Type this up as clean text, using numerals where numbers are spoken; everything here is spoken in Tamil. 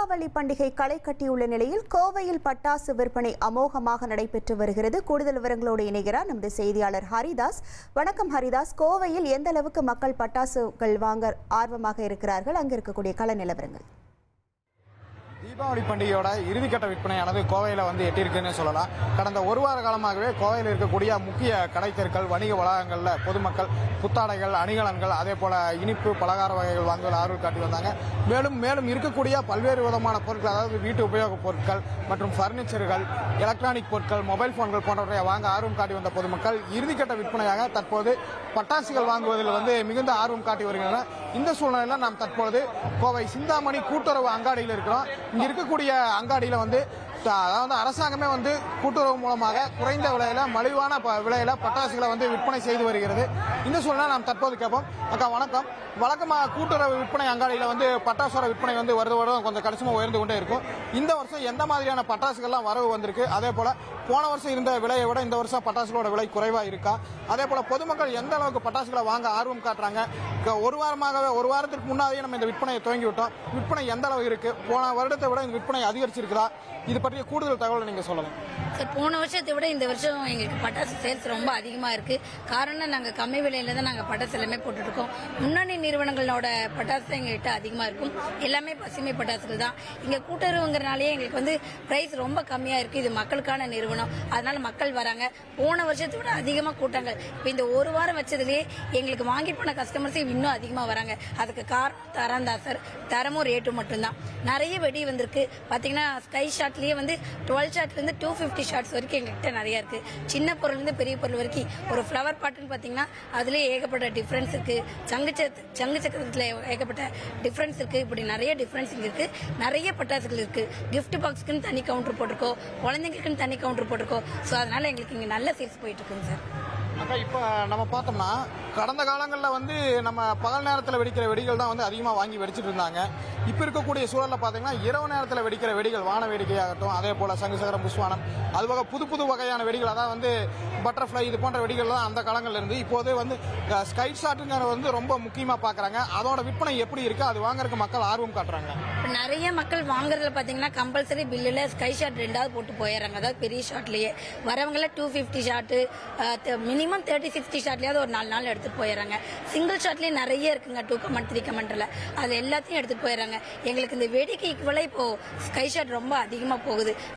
தீபாவளி பண்டிகை களை கட்டியுள்ள நிலையில் கோவையில் பட்டாசு விற்பனை அமோகமாக நடைபெற்று வருகிறது. கூடுதல் விவரங்களோடு இணைகிறார் நமது செய்தியாளர் ஹரிதாஸ். வணக்கம் ஹரிதாஸ். கோவையில் எந்த அளவுக்கு மக்கள் பட்டாசுகள் வாங்க ஆர்வமாக இருக்கிறார்கள்? அங்கு இருக்கக்கூடிய கள நிலவரங்கள். தீபாவளி பண்டிகையோட இறுதிக்கட்ட விற்பனையானது கோவையில் எட்டியிருக்குன்னு சொல்லலாம். கடந்த ஒரு வார காலமாகவே கோவையில் இருக்கக்கூடிய முக்கிய கடைத்தெருக்கள், வணிக வளாகங்களில் பொதுமக்கள் புத்தாடைகள், அணிகலன்கள், அதே போல இனிப்பு பலகார வகைகள் வாங்குவது ஆர்வம் காட்டி வந்தாங்க. மேலும் இருக்கக்கூடிய பல்வேறு விதமான பொருட்கள், அதாவது வீட்டு உபயோகப் பொருட்கள் மற்றும் பர்னிச்சர்கள், எலக்ட்ரானிக் பொருட்கள், மொபைல் போன்கள் போன்றவற்றை வாங்க ஆர்வம் காட்டி வந்த பொதுமக்கள் இறுதிக்கட்ட விற்பனையாக தற்போது பட்டாசுகள் வாங்குவதில் மிகுந்த ஆர்வம் காட்டி வருகின்றனர். இந்த சூழ்நிலையில் நாம் தற்பொழுது கோவை சிந்தாமணி கூட்டுறவு அங்காடியில் இருக்கிறோம். இங்க இருக்கக்கூடிய அங்காடியில அதாவது அரசாங்கமே கூட்டுறவு மூலமாக குறைந்த விலையில, மலிவான விலையில பட்டாசுகளை விற்பனை செய்து வருகிறது. இந்த சூழ்நிலை நாம் தற்போது கேட்போம். அக்கா வணக்கம். வழக்கமாக கூட்டுறவு விற்பனை அங்காடியில பட்டாசோட விற்பனை வருடம் கொஞ்சம் கணிசமா உயர்ந்து கொண்டே இருக்கும். இந்த வருஷம் எந்த மாதிரியான பட்டாசுகள்லாம் வரவு வந்திருக்கு? அதே போல போன வருஷம் இருந்த விலையை விட இந்த வருஷம் பட்டாசுகளோட விலை குறைவா இருக்கா? அதே போல பொதுமக்கள் எந்த அளவுக்கு பட்டாசுகளை வாங்க ஆர்வம் காட்டுறாங்க? ஒரு வாரத்திற்கு முன்னாடியே நம்ம இந்த விற்பனையை துவங்கி விட்டோம். விற்பனை எந்த அளவு இருக்கு? போன வருடத்தை விட இந்த விற்பனை அதிகரிச்சிருக்குதா? இது பற்றிய கூடுதல் தகவலை நீங்க சொல்லலாம். சார், போன வருஷத்தை விட இந்த வருஷம் எங்களுக்கு பட்டாசு சேல்ஸ் ரொம்ப அதிகமா இருக்கு. காரணம், நாங்க கம்மி விலையில தான் நாங்க பட்டாசு எல்லாமே போட்டு இருக்கோம். முன்னணி நிறுவனங்களோட பட்டாசு எங்ககிட்ட அதிகமா இருக்கும். எல்லாமே பசுமை பட்டாசுகள் தான். இங்க கூட்டுறவுங்கிறனாலே எங்களுக்கு பிரைஸ் ரொம்ப கம்மியா இருக்கு. இது மக்களுக்கான நிறுவனம், அதனால மக்கள் வராங்க. போன வருஷத்தை விட அதிகமா கூட்டங்கள். இப்ப இந்த ஒரு வாரம் வச்சதுலயே எங்களுக்கு வாங்கி போன கஸ்டமர்ஸ் இன்னும் அதிகமா வராங்க. அதுக்கு காரணம் தரம் தான் சார். தரமும் ரேட்டும் மட்டும்தான். நிறைய வெடி வந்திருக்கு. பாத்தீங்கன்னா ஸ்கை ஷாட்லயே 12 ஷாட்ல இருந்து 250 ஷாட்ஸ் வரைக்கும் எங்ககிட்ட நிறைய இருக்கு. சின்ன பொருள் இருந்து பெரிய பொருள் வரைக்கும். ஒரு ஃபிளவர் பாட்டுன்னு பாத்தீங்கன்னா அதுலயே ஏகப்பட்ட டிஃபரன்ஸ் இருக்கு. சங்கு சக்கரத்துல ஏகப்பட்ட டிஃபரன்ஸ் இருக்கு. இப்படி நிறைய டிஃபரன்ஸ் இங்க இருக்கு. நிறைய பட்டாசுகள் இருக்கு. கிஃப்ட் பாக்ஸ்க்குன்னு தனி கவுண்டர் போட்டிருக்கோம், குழந்தைங்களுக்குன்னு தனி கவுண்டர் போட்டிருக்கோம். ஸோ அதனால எங்களுக்கு இங்க நல்ல சேல்ஸ் போயிட்டு இருக்குங்க சார். அக்கா, இப்ப நம்ம பார்த்தோம்னா கடந்த காலங்களில் நம்ம பகல் நேரத்தில் வெடிக்கிற வெடிகள் தான் அதிகமாக வாங்கி வெடிச்சிட்டு இருந்தாங்க. இப்போ இருக்கக்கூடிய சூழலில் பார்த்தீங்கன்னா இரவு நேரத்தில் வெடிக்கிற வெடிகள், வான வேடிக்கையாகட்டும், அதே போல சங்கு சக்கரம், புஷ்வானம், அதுபோக புது வகையான வெடிகள், அதாவது பட்டர்ஃப்ளை, இது போன்ற வெடிகள் தான் அந்த காலங்கள்ல இருந்து இப்போது ஸ்கை ஷாட்டுங்கிற ரொம்ப முக்கியமாக பார்க்குறாங்க. அதோட விற்பனை எப்படி இருக்கு? அது வாங்குறதுக்கு மக்கள் ஆர்வம் காட்டுறாங்க. நிறைய மக்கள் வாங்குறதுல பாத்தீங்கன்னா கம்பல்சரி பில்லுல ஸ்கை ஷாட் 2வது போட்டு போயிடுறாங்க. அதாவது பெரிய ஷாட்லயே வரவங்கள 250 ஷாட், மினிமம் 30-60 ஷாட்லயாவது ஒரு 4 நாள் எடுத்துட்டு போயிடுறாங்க. சிங்கிள் ஷாட்லயே நிறைய இருக்குங்க. 2 கமெண்ட் 3 கமெண்ட்ல அது எல்லாத்தையும் எடுத்துட்டு போயிடுறாங்க. எங்களுக்கு இந்த வேடிக்கைக்கு விலை இப்போ ஸ்கை ஷாட் ரொம்ப அதிகமா போகுது.